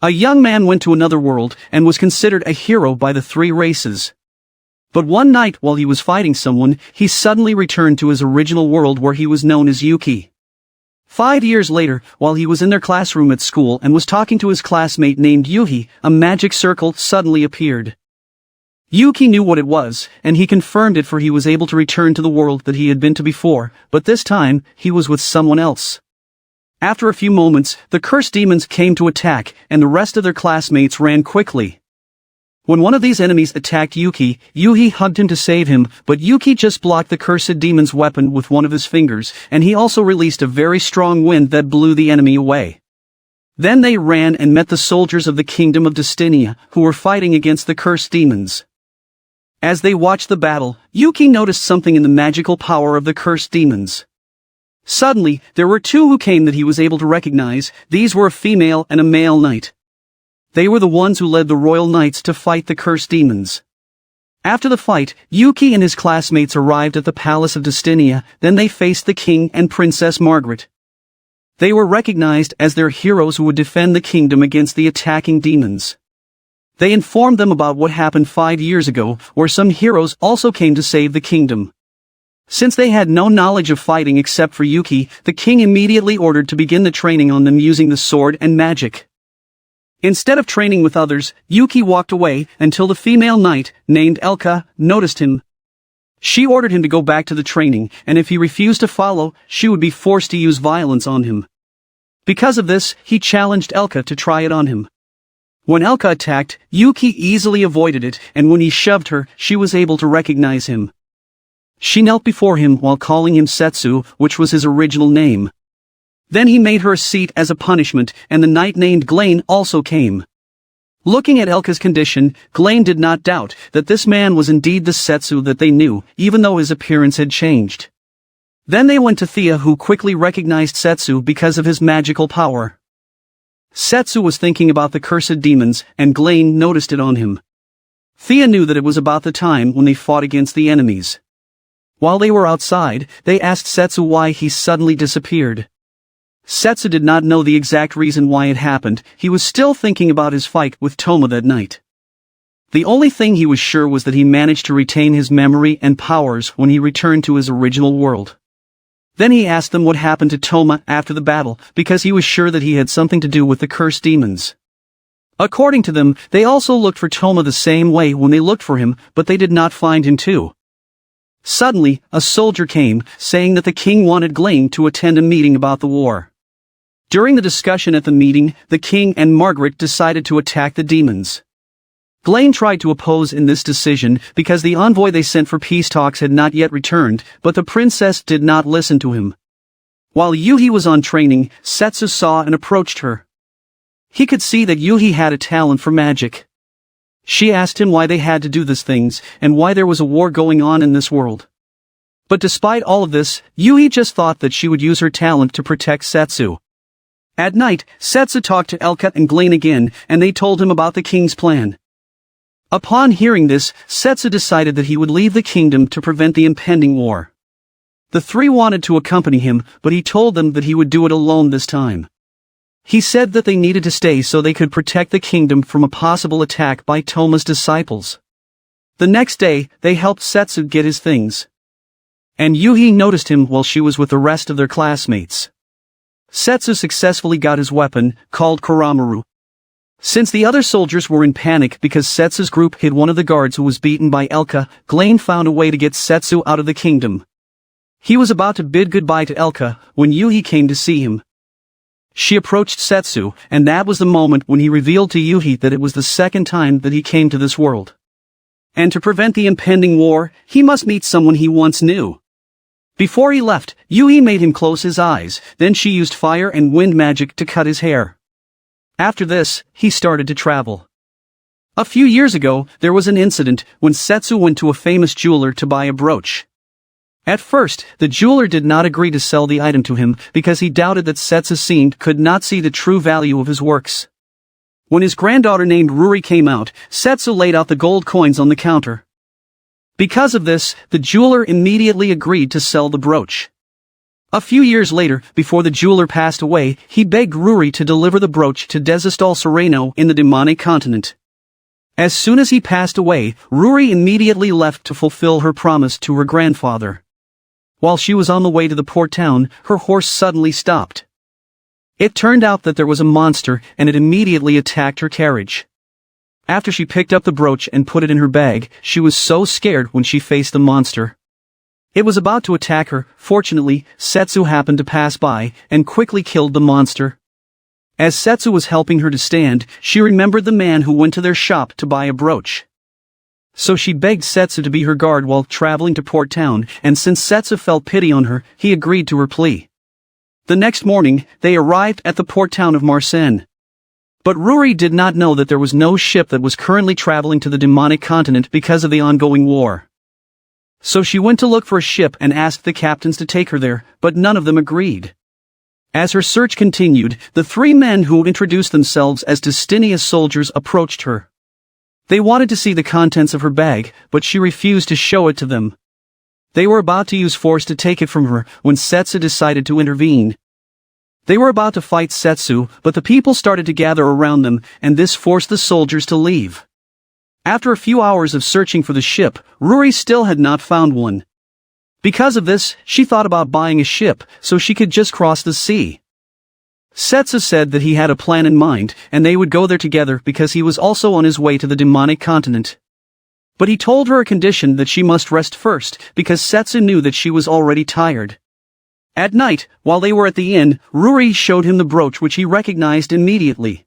A young man went to another world and was considered a hero by the three races. But one night while he was fighting someone, he suddenly returned to his original world where he was known as Yuki. 5 years later, while he was in their classroom at school and was talking to his classmate named Yuhi, a magic circle suddenly appeared. Yuki knew what it was, and he confirmed it, for he was able to return to the world that he had been to before, but this time, he was with someone else. After a few moments, the cursed demons came to attack, and the rest of their classmates ran quickly. When one of these enemies attacked Yuki, Yuhi hugged him to save him, but Yuki just blocked the cursed demon's weapon with one of his fingers, and he also released a very strong wind that blew the enemy away. Then they ran and met the soldiers of the kingdom of Destinia, who were fighting against the cursed demons. As they watched the battle, Yuki noticed something in the magical power of the cursed demons. Suddenly, there were two who came that he was able to recognize. These were a female and a male knight. They were the ones who led the royal knights to fight the cursed demons. After the fight, Yuki and his classmates arrived at the palace of Destinia, then they faced the king and Princess Margaret. They were recognized as their heroes who would defend the kingdom against the attacking demons. They informed them about what happened 5 years ago, where some heroes also came to save the kingdom. Since they had no knowledge of fighting except for Yuki, the king immediately ordered to begin the training on them using the sword and magic. Instead of training with others, Yuki walked away until the female knight, named Elka, noticed him. She ordered him to go back to the training, and if he refused to follow, she would be forced to use violence on him. Because of this, he challenged Elka to try it on him. When Elka attacked, Yuki easily avoided it, and when he shoved her, she was able to recognize him. She knelt before him while calling him Setsu, which was his original name. Then he made her a seat as a punishment, and the knight named Glain also came. Looking at Elka's condition, Glain did not doubt that this man was indeed the Setsu that they knew, even though his appearance had changed. Then they went to Thea, who quickly recognized Setsu because of his magical power. Setsu was thinking about the cursed demons, and Glain noticed it on him. Thea knew that it was about the time when they fought against the enemies. While they were outside, they asked Setsu why he suddenly disappeared. Setsu did not know the exact reason why it happened. He was still thinking about his fight with Toma that night. The only thing he was sure was that he managed to retain his memory and powers when he returned to his original world. Then he asked them what happened to Toma after the battle, because he was sure that he had something to do with the cursed demons. According to them, they also looked for Toma the same way when they looked for him, but they did not find him too. Suddenly, a soldier came, saying that the king wanted Glain to attend a meeting about the war. During the discussion at the meeting, the king and Margaret decided to attack the demons. Glain tried to oppose in this decision because the envoy they sent for peace talks had not yet returned, but the princess did not listen to him. While Yuhi was on training, Setsu saw and approached her. He could see that Yuhi had a talent for magic. She asked him why they had to do these things, and why there was a war going on in this world. But despite all of this, Yuhi just thought that she would use her talent to protect Setsu. At night, Setsu talked to Elka and Glain again, and they told him about the king's plan. Upon hearing this, Setsu decided that he would leave the kingdom to prevent the impending war. The three wanted to accompany him, but he told them that he would do it alone this time. He said that they needed to stay so they could protect the kingdom from a possible attack by Toma's disciples. The next day, they helped Setsu get his things. And Yuhi noticed him while she was with the rest of their classmates. Setsu successfully got his weapon, called Kuramaru. Since the other soldiers were in panic because Setsu's group hid one of the guards who was beaten by Elka, Glain found a way to get Setsu out of the kingdom. He was about to bid goodbye to Elka when Yuhi came to see him. She approached Setsu, and that was the moment when he revealed to Yuhi that it was the second time that he came to this world. And to prevent the impending war, he must meet someone he once knew. Before he left, Yuhi made him close his eyes, then she used fire and wind magic to cut his hair. After this, he started to travel. A few years ago, there was an incident when Setsu went to a famous jeweler to buy a brooch. At first, the jeweler did not agree to sell the item to him because he doubted that Setsu could not see the true value of his works. When his granddaughter named Ruri came out, Setsu laid out the gold coins on the counter. Because of this, the jeweler immediately agreed to sell the brooch. A few years later, before the jeweler passed away, he begged Ruri to deliver the brooch to Desistal Sereno in the demonic continent. As soon as he passed away, Ruri immediately left to fulfill her promise to her grandfather. While she was on the way to the port town, her horse suddenly stopped. It turned out that there was a monster, and it immediately attacked her carriage. After she picked up the brooch and put it in her bag, she was so scared when she faced the monster. It was about to attack her. Fortunately, Setsu happened to pass by, and quickly killed the monster. As Setsu was helping her to stand, she remembered the man who went to their shop to buy a brooch. So she begged Setsu to be her guard while traveling to Port Town, and since Setsu felt pity on her, he agreed to her plea. The next morning, they arrived at the port town of Marseille. But Ruri did not know that there was no ship that was currently traveling to the demonic continent because of the ongoing war. So she went to look for a ship and asked the captains to take her there, but none of them agreed. As her search continued, the three men who introduced themselves as Destinia soldiers approached her. They wanted to see the contents of her bag, but she refused to show it to them. They were about to use force to take it from her when Setsu decided to intervene. They were about to fight Setsu, but the people started to gather around them, and this forced the soldiers to leave. After a few hours of searching for the ship, Ruri still had not found one. Because of this, she thought about buying a ship, so she could just cross the sea. Setsu said that he had a plan in mind, and they would go there together because he was also on his way to the demonic continent. But he told her a condition that she must rest first, because Setsu knew that she was already tired. At night, while they were at the inn, Ruri showed him the brooch which he recognized immediately.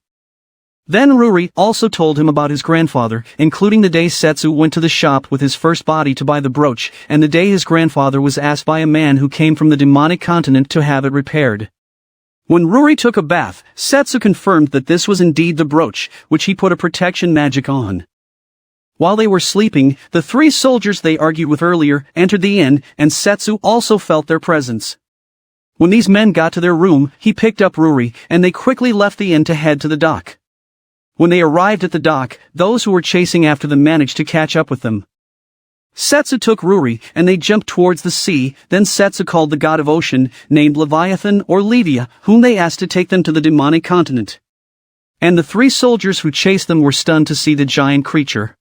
Then Ruri also told him about his grandfather, including the day Setsu went to the shop with his first body to buy the brooch, and the day his grandfather was asked by a man who came from the demonic continent to have it repaired. When Ruri took a bath, Setsu confirmed that this was indeed the brooch, which he put a protection magic on. While they were sleeping, the three soldiers they argued with earlier entered the inn, and Setsu also felt their presence. When these men got to their room, he picked up Ruri, and they quickly left the inn to head to the dock. When they arrived at the dock, those who were chasing after them managed to catch up with them. Setsu took Ruri, and they jumped towards the sea. Then Setsu called the god of ocean, named Leviathan or Levia, whom they asked to take them to the demonic continent. And the three soldiers who chased them were stunned to see the giant creature.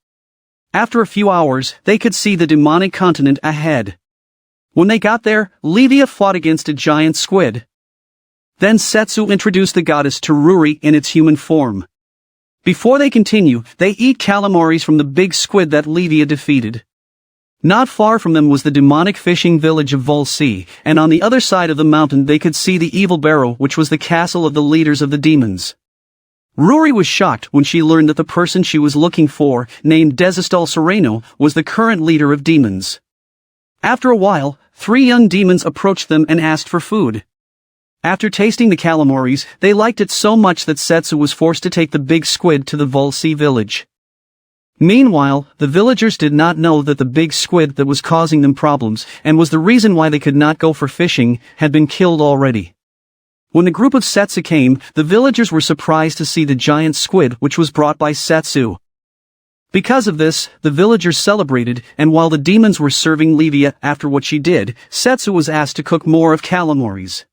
After a few hours, they could see the demonic continent ahead. When they got there, Levia fought against a giant squid. Then Setsu introduced the goddess to Ruri in its human form. Before they continue, they eat calamaris from the big squid that Levia defeated. Not far from them was the demonic fishing village of Volsea, and on the other side of the mountain they could see the evil barrow, which was the castle of the leaders of the demons. Ruri was shocked when she learned that the person she was looking for, named Desistal Sereno, was the current leader of demons. After a while, three young demons approached them and asked for food. After tasting the calamaris, they liked it so much that Setsu was forced to take the big squid to the Volsea village. Meanwhile, the villagers did not know that the big squid that was causing them problems, and was the reason why they could not go for fishing, had been killed already. When the group of Setsu came, the villagers were surprised to see the giant squid which was brought by Setsu. Because of this, the villagers celebrated, and while the demons were serving Levia after what she did, Setsu was asked to cook more of calamaris.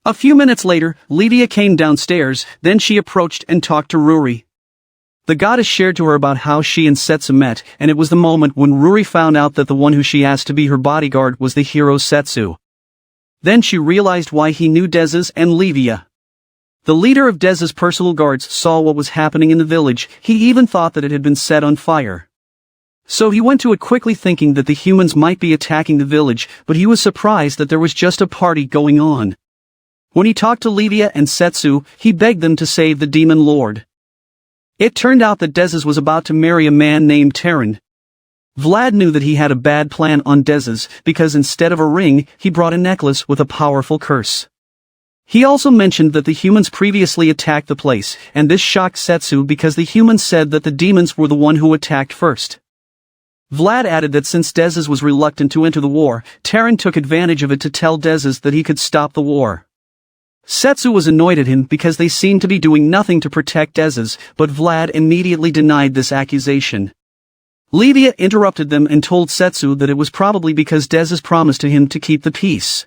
A few minutes later, Levia came downstairs, then she approached and talked to Ruri. The goddess shared to her about how she and Setsu met, and it was the moment when Ruri found out that the one who she asked to be her bodyguard was the hero Setsu. Then she realized why he knew Dezes and Levia. The leader of Dezes' personal guards saw what was happening in the village. He even thought that it had been set on fire. So he went to it quickly thinking that the humans might be attacking the village, but he was surprised that there was just a party going on. When he talked to Levia and Setsu, he begged them to save the demon lord. It turned out that Dezes was about to marry a man named Terran. Vlad knew that he had a bad plan on Dezes, because instead of a ring, he brought a necklace with a powerful curse. He also mentioned that the humans previously attacked the place, and this shocked Setsu because the humans said that the demons were the one who attacked first. Vlad added that since Dezes was reluctant to enter the war, Terran took advantage of it to tell Dezes that he could stop the war. Setsu was annoyed at him because they seemed to be doing nothing to protect Dezes, but Vlad immediately denied this accusation. Levia interrupted them and told Setsu that it was probably because Dezes promised to him to keep the peace.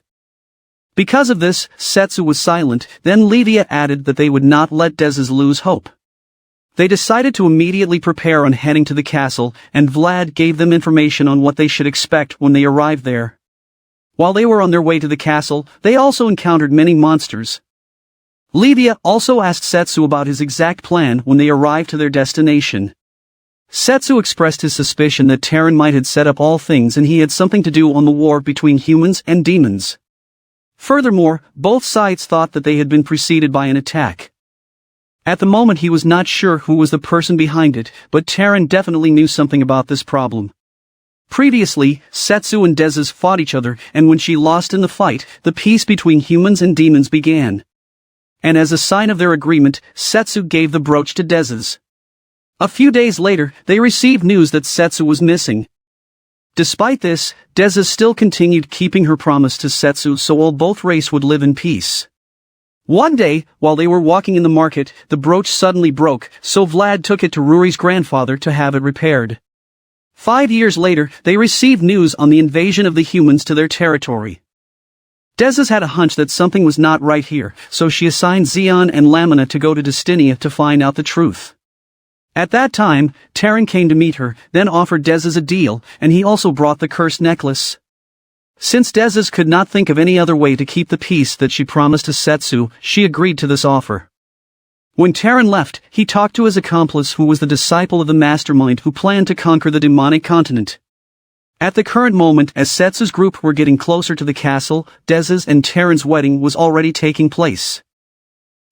Because of this, Setsu was silent, then Livia added that they would not let Dezes lose hope. They decided to immediately prepare on heading to the castle, and Vlad gave them information on what they should expect when they arrived there. While they were on their way to the castle, they also encountered many monsters. Livia also asked Setsu about his exact plan when they arrived to their destination. Setsu expressed his suspicion that Terran might have set up all things and he had something to do on the war between humans and demons. Furthermore, both sides thought that they had been preceded by an attack. At the moment he was not sure who was the person behind it, but Terran definitely knew something about this problem. Previously, Setsu and Dezes fought each other, and when she lost in the fight, the peace between humans and demons began. And as a sign of their agreement, Setsu gave the brooch to Dezes. A few days later, they received news that Setsu was missing. Despite this, Dezes still continued keeping her promise to Setsu so all both races would live in peace. One day, while they were walking in the market, the brooch suddenly broke, so Vlad took it to Ruri's grandfather to have it repaired. 5 years later, they received news on the invasion of the humans to their territory. Dezes had a hunch that something was not right here, so she assigned Xion and Lamina to go to Destinia to find out the truth. At that time, Terran came to meet her, then offered Dezes a deal, and he also brought the cursed necklace. Since Dezes could not think of any other way to keep the peace that she promised to Setsu, she agreed to this offer. When Terran left, he talked to his accomplice who was the disciple of the mastermind who planned to conquer the demonic continent. At the current moment, as Setsu's group were getting closer to the castle, Dezes and Terran's wedding was already taking place.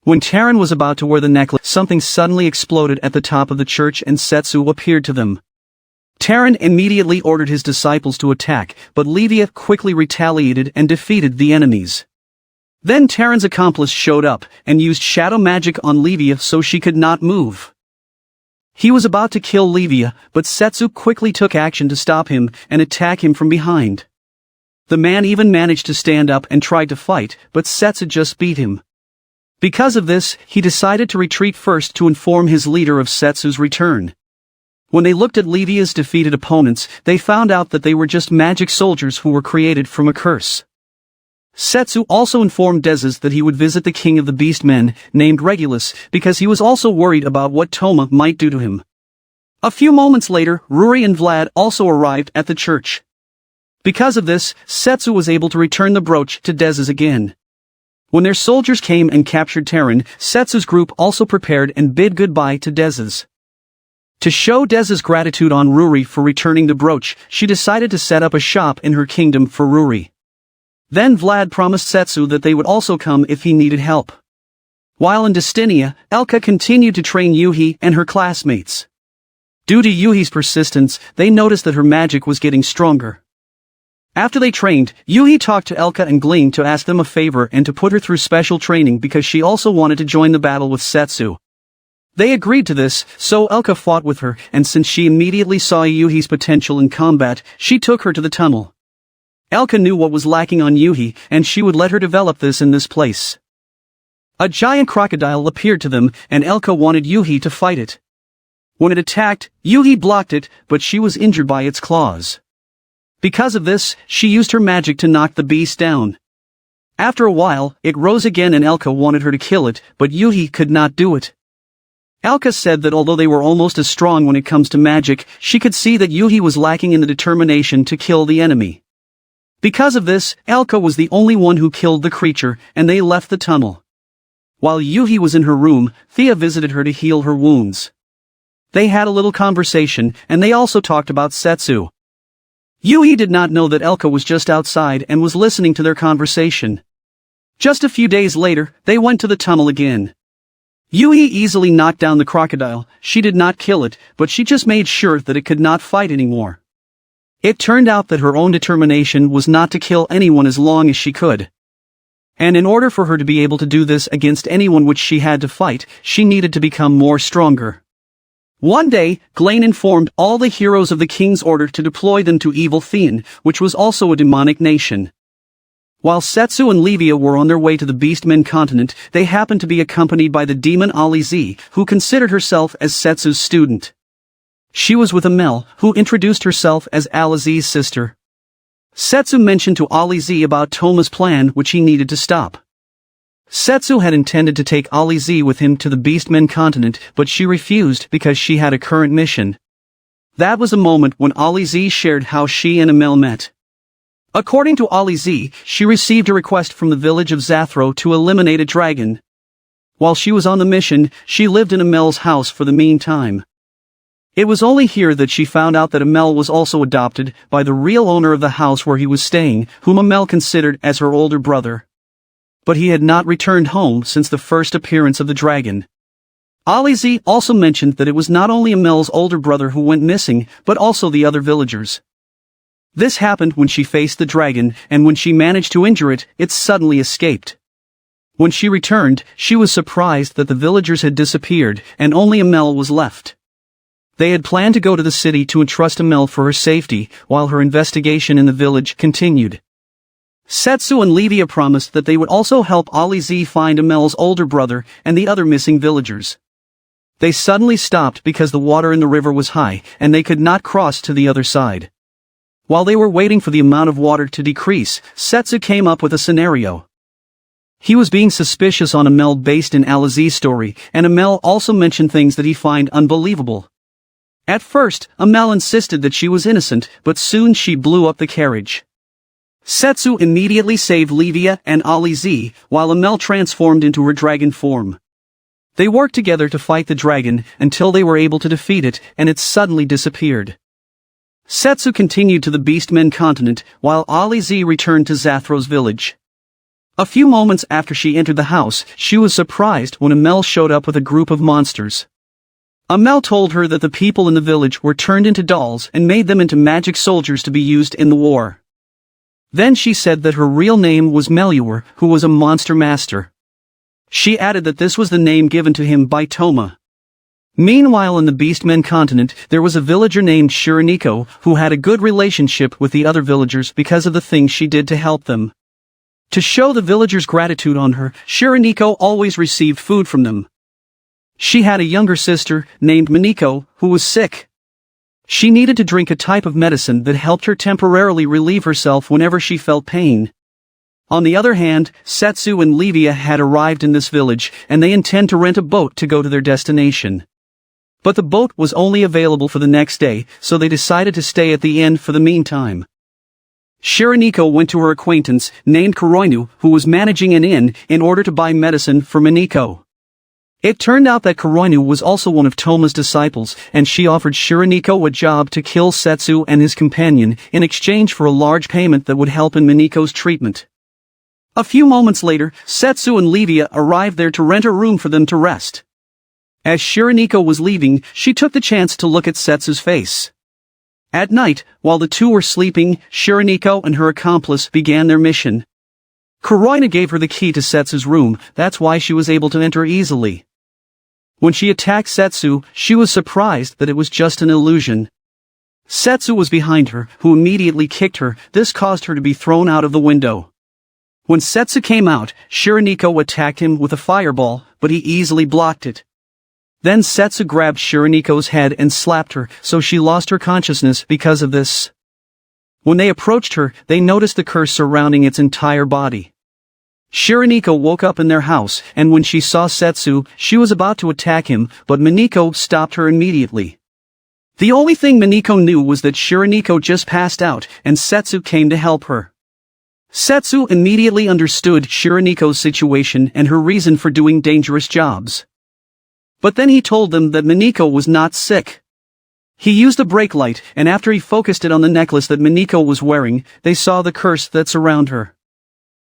When Terran was about to wear the necklace, something suddenly exploded at the top of the church and Setsu appeared to them. Terran immediately ordered his disciples to attack, but Livia quickly retaliated and defeated the enemies. Then Terran's accomplice showed up, and used shadow magic on Livia so she could not move. He was about to kill Livia, but Setsu quickly took action to stop him and attack him from behind. The man even managed to stand up and tried to fight, but Setsu just beat him. Because of this, he decided to retreat first to inform his leader of Setsu's return. When they looked at Livia's defeated opponents, they found out that they were just magic soldiers who were created from a curse. Setsu also informed Dezes that he would visit the king of the beastmen, named Regulus, because he was also worried about what Toma might do to him. A few moments later, Ruri and Vlad also arrived at the church. Because of this, Setsu was able to return the brooch to Dezes again. When their soldiers came and captured Terran, Setsu's group also prepared and bid goodbye to Dezes. To show Dezes' gratitude on Ruri for returning the brooch, she decided to set up a shop in her kingdom for Ruri. Then Vlad promised Setsu that they would also come if he needed help. While in Destinia, Elka continued to train Yuhi and her classmates. Due to Yuhi's persistence, they noticed that her magic was getting stronger. After they trained, Yuhi talked to Elka and Gling to ask them a favor and to put her through special training because she also wanted to join the battle with Setsu. They agreed to this, so Elka fought with her, and since she immediately saw Yuhi's potential in combat, she took her to the tunnel. Elka knew what was lacking on Yuhi, and she would let her develop this in this place. A giant crocodile appeared to them, and Elka wanted Yuhi to fight it. When it attacked, Yuhi blocked it, but she was injured by its claws. Because of this, she used her magic to knock the beast down. After a while, it rose again and Elka wanted her to kill it, but Yuhi could not do it. Elka said that although they were almost as strong when it comes to magic, she could see that Yuhi was lacking in the determination to kill the enemy. Because of this, Elka was the only one who killed the creature, and they left the tunnel. While Yuhi was in her room, Thea visited her to heal her wounds. They had a little conversation, and they also talked about Setsu. Yuhi did not know that Elka was just outside and was listening to their conversation. Just a few days later, they went to the tunnel again. Yuhi easily knocked down the crocodile. She did not kill it, but she just made sure that it could not fight anymore. It turned out that her own determination was not to kill anyone as long as she could. And in order for her to be able to do this against anyone which she had to fight, she needed to become more stronger. One day, Glen informed all the heroes of the king's order to deploy them to evil Theon, which was also a demonic nation. While Setsu and Livia were on their way to the beastmen continent, they happened to be accompanied by the demon Alize, who considered herself as Setsu's student. She was with Amel, who introduced herself as Alize's sister. Setsu mentioned to Ali Z about Toma's plan, which he needed to stop. Setsu had intended to take Ali Z with him to the beastmen continent, but she refused because she had a current mission. That was a moment when Ali Z shared how she and Amel met. According to Ali Z, she received a request from the village of Zathro to eliminate a dragon. While she was on the mission, she lived in Amel's house for the meantime. It was only here that she found out that Amel was also adopted by the real owner of the house where he was staying, whom Amel considered as her older brother. But he had not returned home since the first appearance of the dragon. Ali Z also mentioned that it was not only Amel's older brother who went missing, but also the other villagers. This happened when she faced the dragon, and when she managed to injure it, it suddenly escaped. When she returned, she was surprised that the villagers had disappeared, and only Amel was left. They had planned to go to the city to entrust Amel for her safety, while her investigation in the village continued. Setsu and Livia promised that they would also help Ali Z find Amel's older brother and the other missing villagers. They suddenly stopped because the water in the river was high, and they could not cross to the other side. While they were waiting for the amount of water to decrease, Setsu came up with a scenario. He was being suspicious on Amel based in Ali Z's story, and Amel also mentioned things that he find unbelievable. At first, Amel insisted that she was innocent, but soon she blew up the carriage. Setsu immediately saved Livia and Ali Z, while Amel transformed into her dragon form. They worked together to fight the dragon, until they were able to defeat it, and it suddenly disappeared. Setsu continued to the beastmen continent, while Ali Z returned to Zathro's village. A few moments after she entered the house, she was surprised when Amel showed up with a group of monsters. Amel told her that the people in the village were turned into dolls and made them into magic soldiers to be used in the war. Then she said that her real name was Meluor, who was a monster master. She added that this was the name given to him by Toma. Meanwhile, in the beastmen continent, there was a villager named Shiraniko, who had a good relationship with the other villagers because of the things she did to help them. To show the villagers' gratitude on her, Shiraniko always received food from them. She had a younger sister, named Miniko, who was sick. She needed to drink a type of medicine that helped her temporarily relieve herself whenever she felt pain. On the other hand, Setsu and Livia had arrived in this village, and they intend to rent a boat to go to their destination. But the boat was only available for the next day, so they decided to stay at the inn for the meantime. Shiraniko went to her acquaintance, named Kuroinu, who was managing an inn, in order to buy medicine for Miniko. It turned out that Kuroinu was also one of Toma's disciples, and she offered Shiraniko a job to kill Setsu and his companion, in exchange for a large payment that would help in Miniko's treatment. A few moments later, Setsu and Livia arrived there to rent a room for them to rest. As Shiraniko was leaving, she took the chance to look at Setsu's face. At night, while the two were sleeping, Shiraniko and her accomplice began their mission. Kuroinu gave her the key to Setsu's room, that's why she was able to enter easily. When she attacked Setsu, she was surprised that it was just an illusion. Setsu was behind her, who immediately kicked her. This caused her to be thrown out of the window. When Setsu came out, Shiraniko attacked him with a fireball, but he easily blocked it. Then Setsu grabbed Shiraniko's head and slapped her, so she lost her consciousness because of this. When they approached her, they noticed the curse surrounding its entire body. Shiraniko woke up in their house, and when she saw Setsu, she was about to attack him, but Miniko stopped her immediately. The only thing Miniko knew was that Shiraniko just passed out, and Setsu came to help her. Setsu immediately understood Shiraniko's situation and her reason for doing dangerous jobs. But then he told them that Miniko was not sick. He used a brake light, and after he focused it on the necklace that Miniko was wearing, they saw the curse that's around her.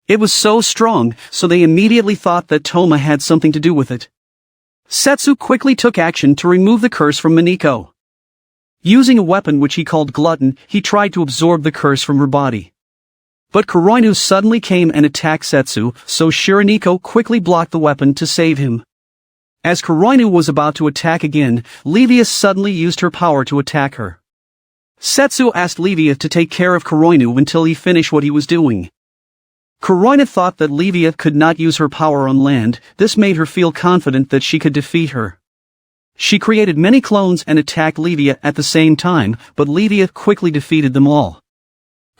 It was so strong, so they immediately thought that Toma had something to do with it. Setsu quickly took action to remove the curse from Miniko. Using a weapon which he called Glutton, he tried to absorb the curse from her body. But Kuroinu suddenly came and attacked Setsu, so Shiraniko quickly blocked the weapon to save him. As Kuroinu was about to attack again, Livia suddenly used her power to attack her. Setsu asked Livia to take care of Kuroinu until he finished what he was doing. Kuroinu thought that Livia could not use her power on land. This made her feel confident that she could defeat her. She created many clones and attacked Livia at the same time, but Livia quickly defeated them all.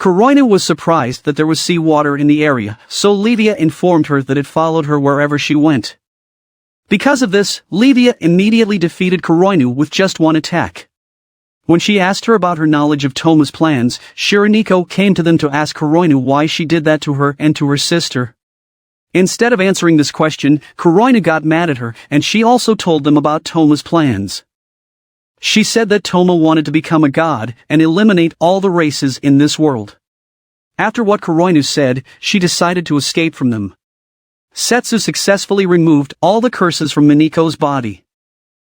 Kuroinu was surprised that there was sea water in the area, so Livia informed her that it followed her wherever she went. Because of this, Livia immediately defeated Kuroinu with just one attack. When she asked her about her knowledge of Toma's plans, Shiraneko came to them to ask Kuroinu why she did that to her and to her sister. Instead of answering this question, Kuroinu got mad at her, and she also told them about Toma's plans. She said that Toma wanted to become a god and eliminate all the races in this world. After what Kuroinu said, she decided to escape from them. Setsu successfully removed all the curses from Mineko's body.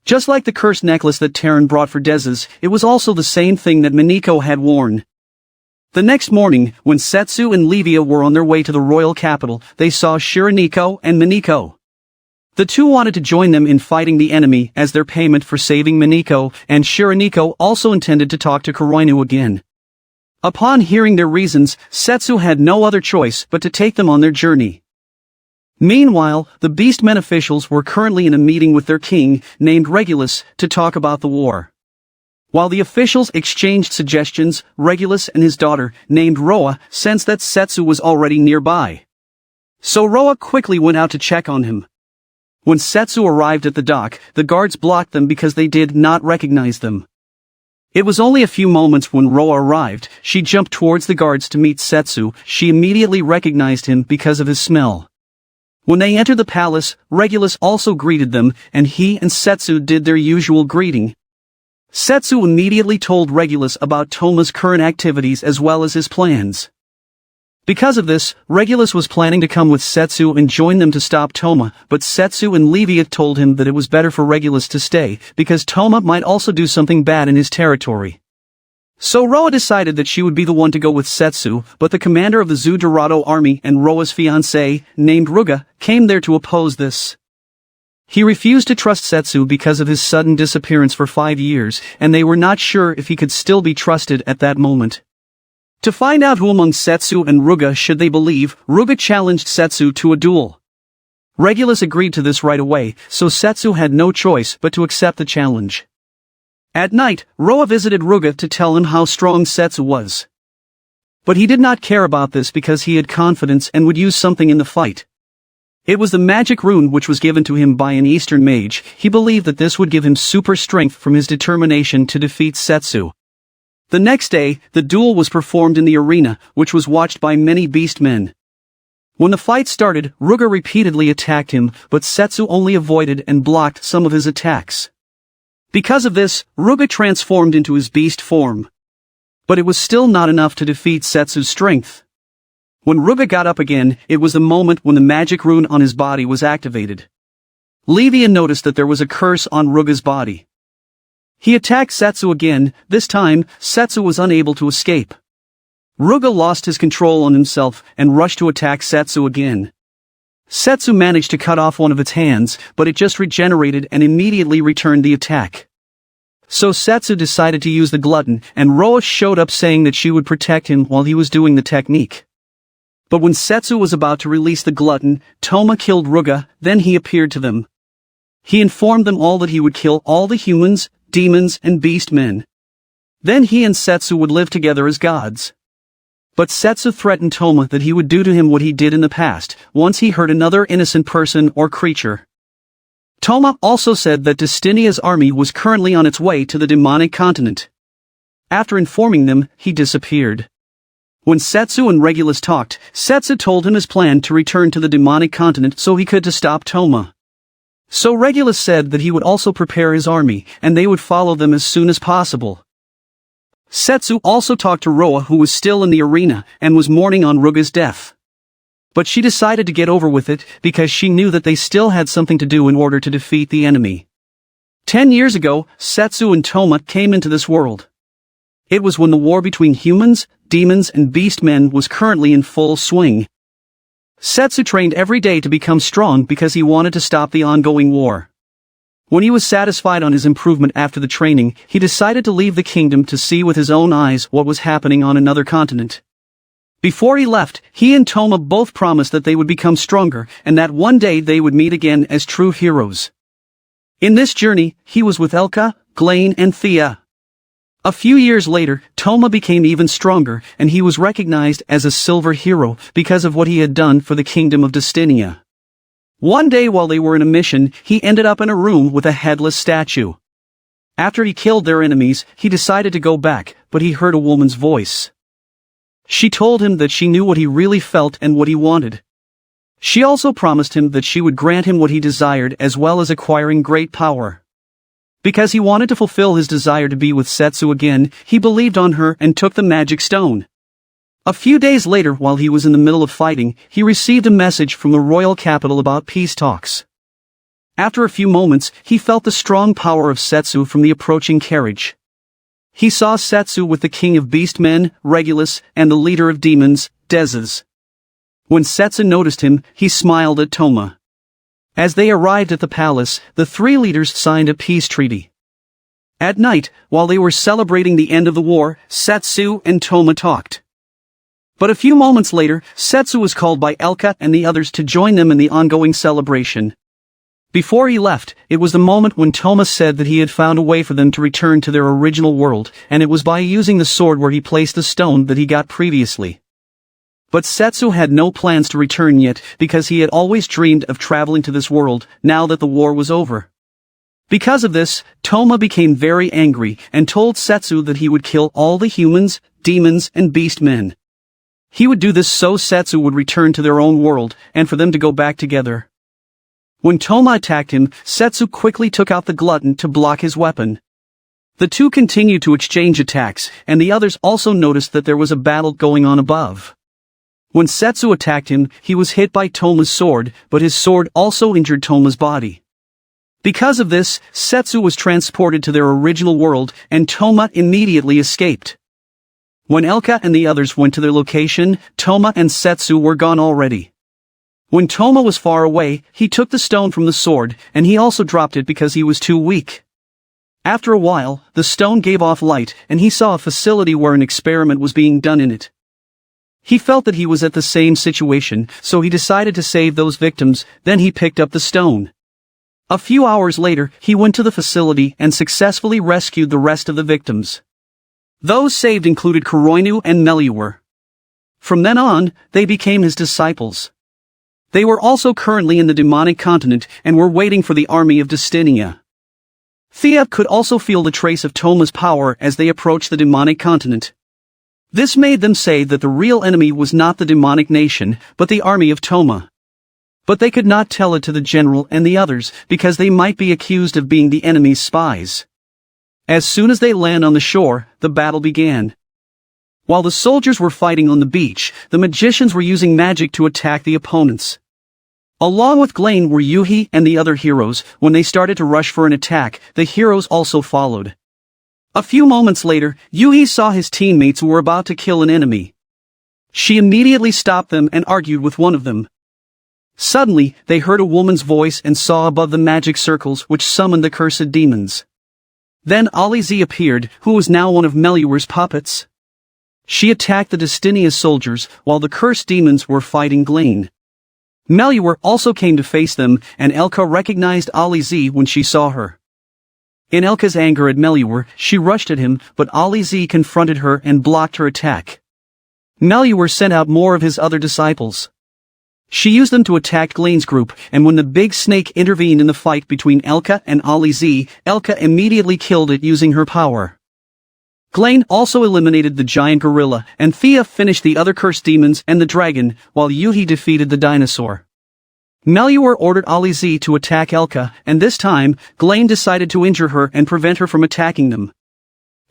Just like the cursed necklace that Terran brought for Dez's, it was also the same thing that Mineko had worn. The next morning, when Setsu and Livia were on their way to the royal capital, they saw Shiraneko and Mineko. The two wanted to join them in fighting the enemy as their payment for saving Mineko, and Shiraneko also intended to talk to Kuroinu again. Upon hearing their reasons, Setsu had no other choice but to take them on their journey. Meanwhile, the beastmen officials were currently in a meeting with their king, named Regulus, to talk about the war. While the officials exchanged suggestions, Regulus and his daughter, named Roa, sensed that Setsu was already nearby. So Roa quickly went out to check on him. When Setsu arrived at the dock, the guards blocked them because they did not recognize them. It was only a few moments when Roa arrived. She jumped towards the guards to meet Setsu. She immediately recognized him because of his smell. When they entered the palace, Regulus also greeted them, and he and Setsu did their usual greeting. Setsu immediately told Regulus about Toma's current activities as well as his plans. Because of this, Regulus was planning to come with Setsu and join them to stop Toma, but Setsu and Livia told him that it was better for Regulus to stay, because Toma might also do something bad in his territory. So Roa decided that she would be the one to go with Setsu, but the commander of the Zu Dorado army and Roa's fiancé, named Ruga, came there to oppose this. He refused to trust Setsu because of his sudden disappearance for 5 years, and they were not sure if he could still be trusted at that moment. To find out who among Setsu and Ruga should they believe, Ruga challenged Setsu to a duel. Regulus agreed to this right away, so Setsu had no choice but to accept the challenge. At night, Roa visited Ruga to tell him how strong Setsu was. But he did not care about this because he had confidence and would use something in the fight. It was the magic rune which was given to him by an Eastern mage. He believed that this would give him super strength from his determination to defeat Setsu. The next day, the duel was performed in the arena, which was watched by many beastmen. When the fight started, Ruga repeatedly attacked him, but Setsu only avoided and blocked some of his attacks. Because of this, Ruga transformed into his beast form. But it was still not enough to defeat Setsu's strength. When Ruga got up again, it was the moment when the magic rune on his body was activated. Livia noticed that there was a curse on Ruga's body. He attacked Setsu again. This time, Setsu was unable to escape. Ruga lost his control on himself and rushed to attack Setsu again. Setsu managed to cut off one of its hands, but it just regenerated and immediately returned the attack. So Setsu decided to use the glutton, and Roa showed up saying that she would protect him while he was doing the technique. But when Setsu was about to release the glutton, Toma killed Ruga, then he appeared to them. He informed them all that he would kill all the humans, demons, and beastmen. Then he and Setsu would live together as gods. But Setsu threatened Toma that he would do to him what he did in the past, once he hurt another innocent person or creature. Toma also said that Destinia's army was currently on its way to the demonic continent. After informing them, he disappeared. When Setsu and Regulus talked, Setsu told him his plan to return to the demonic continent so he could stop Toma. So Regulus said that he would also prepare his army, and they would follow them as soon as possible. Setsu also talked to Roa, who was still in the arena, and was mourning on Ruga's death. But she decided to get over with it, because she knew that they still had something to do in order to defeat the enemy. 10 years ago, Setsu and Toma came into this world. It was when the war between humans, demons, and beastmen was currently in full swing. Setsu trained every day to become strong because he wanted to stop the ongoing war. When he was satisfied on his improvement after the training, he decided to leave the kingdom to see with his own eyes what was happening on another continent. Before he left, he and Toma both promised that they would become stronger, and that one day they would meet again as true heroes. In this journey, he was with Elka, Glaine, and Thea. A few years later, Toma became even stronger, and he was recognized as a silver hero because of what he had done for the kingdom of Destinia. One day while they were in a mission, he ended up in a room with a headless statue. After he killed their enemies, he decided to go back, but he heard a woman's voice. She told him that she knew what he really felt and what he wanted. She also promised him that she would grant him what he desired as well as acquiring great power. Because he wanted to fulfill his desire to be with Setsu again, he believed on her and took the magic stone. A few days later, while he was in the middle of fighting, he received a message from the royal capital about peace talks. After a few moments, he felt the strong power of Setsu from the approaching carriage. He saw Setsu with the king of beastmen, Regulus, and the leader of demons, Dezes. When Setsu noticed him, he smiled at Toma. As they arrived at the palace, the three leaders signed a peace treaty. At night, while they were celebrating the end of the war, Setsu and Toma talked. But a few moments later, Setsu was called by Elka and the others to join them in the ongoing celebration. Before he left, it was the moment when Toma said that he had found a way for them to return to their original world, and it was by using the sword where he placed the stone that he got previously. But Setsu had no plans to return yet, because he had always dreamed of traveling to this world, now that the war was over. Because of this, Toma became very angry, and told Setsu that he would kill all the humans, demons, and beastmen. He would do this so Setsu would return to their own world, and for them to go back together. When Toma attacked him, Setsu quickly took out the glutton to block his weapon. The two continued to exchange attacks, and the others also noticed that there was a battle going on above. When Setsu attacked him, he was hit by Toma's sword, but his sword also injured Toma's body. Because of this, Setsu was transported to their original world, and Toma immediately escaped. When Elka and the others went to their location, Toma and Setsu were gone already. When Toma was far away, he took the stone from the sword, and he also dropped it because he was too weak. After a while, the stone gave off light, and he saw a facility where an experiment was being done in it. He felt that he was at the same situation, so he decided to save those victims, then he picked up the stone. A few hours later, he went to the facility and successfully rescued the rest of the victims. Those saved included Kuroinu and Melior. From then on, they became his disciples. They were also currently in the demonic continent and were waiting for the army of Destinia. Thea could also feel the trace of Toma's power as they approached the demonic continent. This made them say that the real enemy was not the demonic nation, but the army of Toma. But they could not tell it to the general and the others, because they might be accused of being the enemy's spies. As soon as they land on the shore, the battle began. While the soldiers were fighting on the beach, the magicians were using magic to attack the opponents. Along with Glain were Yuhi and the other heroes. When they started to rush for an attack, the heroes also followed. A few moments later, Yuhi saw his teammates who were about to kill an enemy. She immediately stopped them and argued with one of them. Suddenly, they heard a woman's voice and saw above the magic circles which summoned the cursed demons. Then Aliz appeared, who was now one of Melior's puppets. She attacked the Destinia soldiers, while the cursed demons were fighting Glain. Melior also came to face them, and Elka recognized Aliz when she saw her. In Elka's anger at Melior, she rushed at him, but Aliz confronted her and blocked her attack. Melior sent out more of his other disciples. She used them to attack Glain's group, and when the big snake intervened in the fight between Elka and Aliz, Elka immediately killed it using her power. Glain also eliminated the giant gorilla, and Thea finished the other cursed demons and the dragon, while Yuhi defeated the dinosaur. Melior ordered Aliz to attack Elka, and this time, Glain decided to injure her and prevent her from attacking them.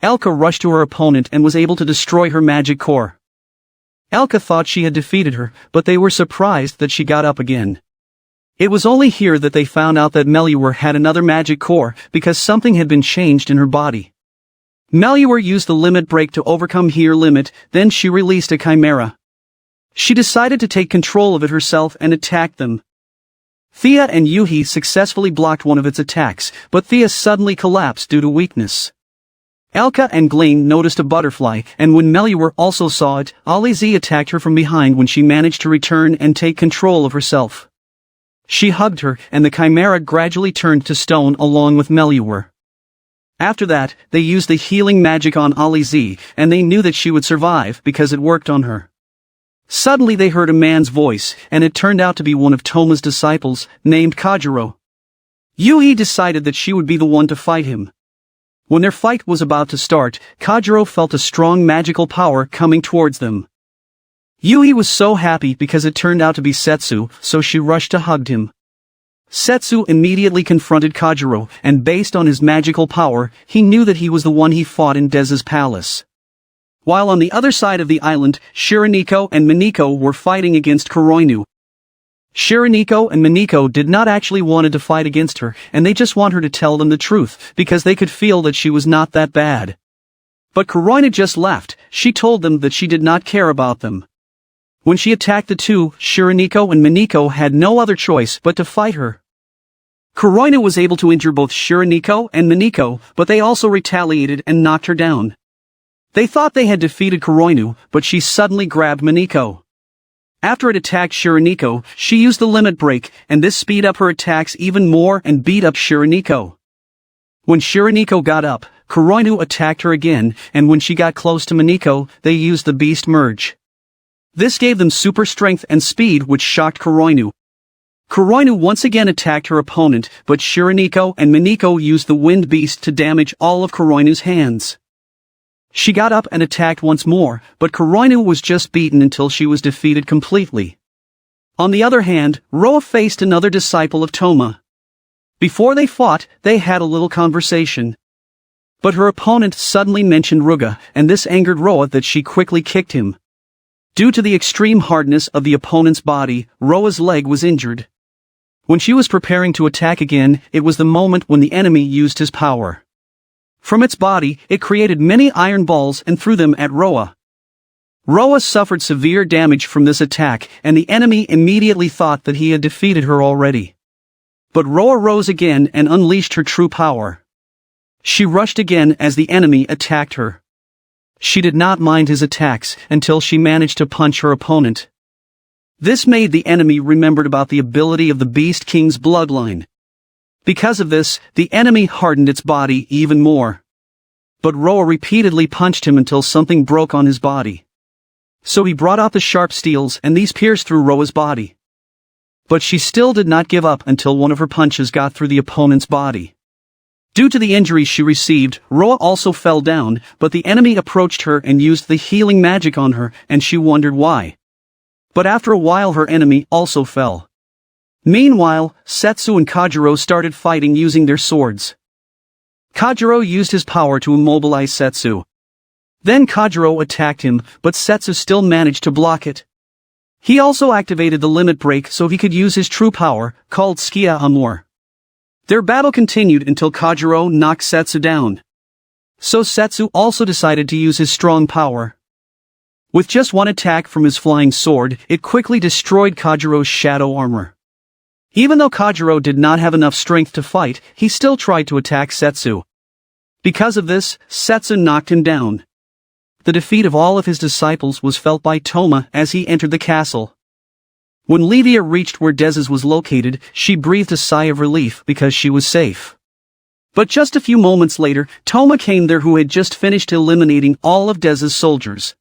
Elka rushed to her opponent and was able to destroy her magic core. Elka thought she had defeated her, but they were surprised that she got up again. It was only here that they found out that Melior had another magic core, because something had been changed in her body. Melior used the limit break to overcome her limit, then she released a chimera. She decided to take control of it herself and attacked them. Thea and Yuhi successfully blocked one of its attacks, but Thea suddenly collapsed due to weakness. Elka and Glain noticed a butterfly, and when Melior also saw it, Aliz attacked her from behind when she managed to return and take control of herself. She hugged her, and the chimera gradually turned to stone along with Melior. After that, they used the healing magic on Alize, and they knew that she would survive because it worked on her. Suddenly they heard a man's voice, and it turned out to be one of Toma's disciples, named Kajiro. Yui decided that she would be the one to fight him. When their fight was about to start, Kajiro felt a strong magical power coming towards them. Yui was so happy because it turned out to be Setsu, so she rushed to hug him. Setsu immediately confronted Kajiro, and based on his magical power, he knew that he was the one he fought in Deza's palace. While on the other side of the island, Shiraniko and Mineko were fighting against Kuroinu. Shiraniko and Mineko did not actually wanted to fight against her, and they just want her to tell them the truth, because they could feel that she was not that bad. But Kuroinu just left. She told them that she did not care about them. When she attacked the two, Shiraniko and Mineko had no other choice but to fight her. Kuroinu was able to injure both Shiraniko and Mineko, but they also retaliated and knocked her down. They thought they had defeated Kuroinu, but she suddenly grabbed Mineko. After it attacked Shiraniko, she used the limit break, and this speed up her attacks even more and beat up Shiraniko. When Shiraniko got up, Kuroinu attacked her again, and when she got close to Mineko, they used the beast merge. This gave them super strength and speed, which shocked Kuroinu. Kuroinu once again attacked her opponent, but Shiraniko and Mineko used the wind beast to damage all of Kuroinu's hands. She got up and attacked once more, but Kuroinu was just beaten until she was defeated completely. On the other hand, Roa faced another disciple of Toma. Before they fought, they had a little conversation. But her opponent suddenly mentioned Ruga, and this angered Roa that she quickly kicked him. Due to the extreme hardness of the opponent's body, Roa's leg was injured. When she was preparing to attack again, it was the moment when the enemy used his power. From its body, it created many iron balls and threw them at Roa. Roa suffered severe damage from this attack, and the enemy immediately thought that he had defeated her already. But Roa rose again and unleashed her true power. She rushed again as the enemy attacked her. She did not mind his attacks until she managed to punch her opponent. This made the enemy remembered about the ability of the Beast King's bloodline. Because of this, the enemy hardened its body even more. But Roa repeatedly punched him until something broke on his body. So he brought out the sharp steels and these pierced through Roa's body. But she still did not give up until one of her punches got through the opponent's body. Due to the injuries she received, Roa also fell down, but the enemy approached her and used the healing magic on her, and she wondered why. But after a while her enemy also fell. Meanwhile, Setsu and Kajiro started fighting using their swords. Kajiro used his power to immobilize Setsu. Then Kajiro attacked him, but Setsu still managed to block it. He also activated the limit break so he could use his true power, called Skia Amor. Their battle continued until Kajiro knocked Setsu down. So Setsu also decided to use his strong power. With just one attack from his flying sword, it quickly destroyed Kajiro's shadow armor. Even though Kajiro did not have enough strength to fight, he still tried to attack Setsu. Because of this, Setsu knocked him down. The defeat of all of his disciples was felt by Toma as he entered the castle. When Livia reached where Dezes was located, she breathed a sigh of relief because she was safe. But just a few moments later, Toma came there who had just finished eliminating all of Dezes' soldiers.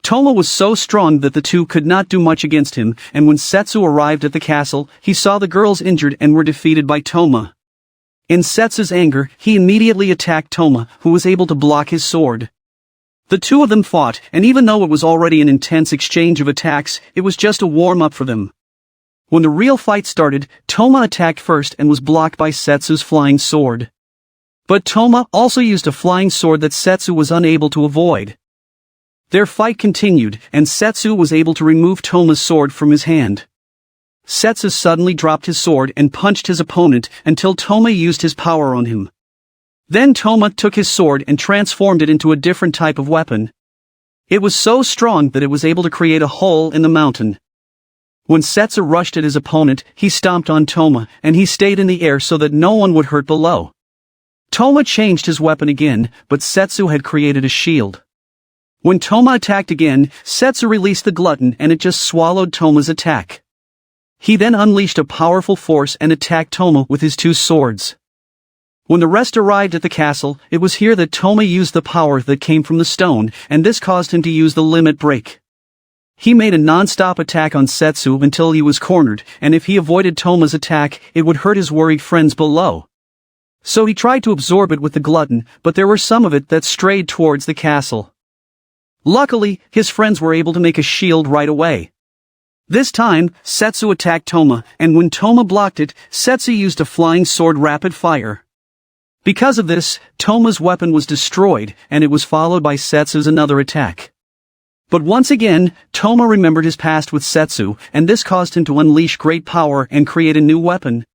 Toma was so strong that the two could not do much against him, and when Setsu arrived at the castle, he saw the girls injured and were defeated by Toma. In Setsu's anger, he immediately attacked Toma, who was able to block his sword. The two of them fought, and even though it was already an intense exchange of attacks, it was just a warm-up for them. When the real fight started, Toma attacked first and was blocked by Setsu's flying sword. But Toma also used a flying sword that Setsu was unable to avoid. Their fight continued, and Setsu was able to remove Toma's sword from his hand. Setsu suddenly dropped his sword and punched his opponent until Toma used his power on him. Then Toma took his sword and transformed it into a different type of weapon. It was so strong that it was able to create a hole in the mountain. When Setsu rushed at his opponent, he stomped on Toma, and he stayed in the air so that no one would hurt below. Toma changed his weapon again, but Setsu had created a shield. When Toma attacked again, Setsu released the glutton and it just swallowed Toma's attack. He then unleashed a powerful force and attacked Toma with his two swords. When the rest arrived at the castle, it was here that Toma used the power that came from the stone, and this caused him to use the limit break. He made a non-stop attack on Setsu until he was cornered, and if he avoided Toma's attack, it would hurt his worried friends below. So he tried to absorb it with the glutton, but there were some of it that strayed towards the castle. Luckily, his friends were able to make a shield right away. This time, Setsu attacked Toma, and when Toma blocked it, Setsu used a flying sword rapid fire. Because of this, Toma's weapon was destroyed, and it was followed by Setsu's another attack. But once again, Toma remembered his past with Setsu, and this caused him to unleash great power and create a new weapon.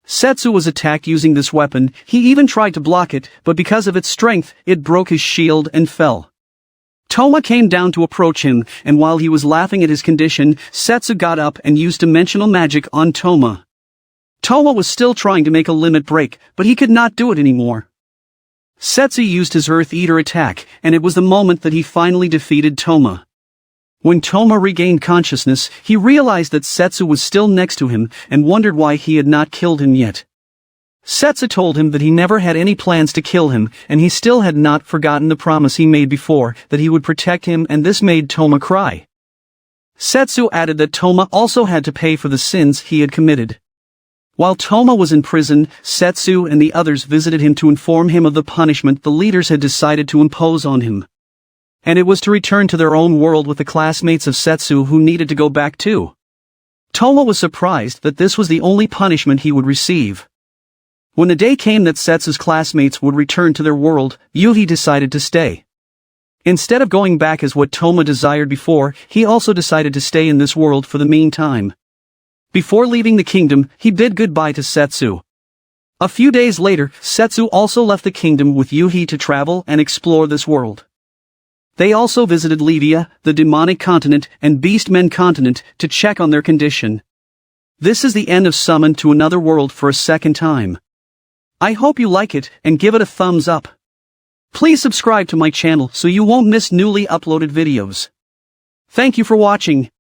Setsu was attacked using this weapon. He even tried to block it, but because of its strength, it broke his shield and fell. Toma came down to approach him, and while he was laughing at his condition, Setsu got up and used dimensional magic on Toma. Toma was still trying to make a limit break, but he could not do it anymore. Setsu used his Earth Eater attack, and it was the moment that he finally defeated Toma. When Toma regained consciousness, he realized that Setsu was still next to him, and wondered why he had not killed him yet. Setsu told him that he never had any plans to kill him, and he still had not forgotten the promise he made before, that he would protect him, and this made Toma cry. Setsu added that Toma also had to pay for the sins he had committed. While Toma was in prison, Setsu and the others visited him to inform him of the punishment the leaders had decided to impose on him. And it was to return to their own world with the classmates of Setsu who needed to go back too. Toma was surprised that this was the only punishment he would receive. When the day came that Setsu's classmates would return to their world, Yuhi decided to stay. Instead of going back as what Toma desired before, he also decided to stay in this world for the meantime. Before leaving the kingdom, he bid goodbye to Setsu. A few days later, Setsu also left the kingdom with Yuhi to travel and explore this world. They also visited Levia, the demonic continent, and beastmen continent to check on their condition. This is the end of Summon to Another World for a second time. I hope you like it, and give it a thumbs up. Please subscribe to my channel so you won't miss newly uploaded videos. Thank you for watching.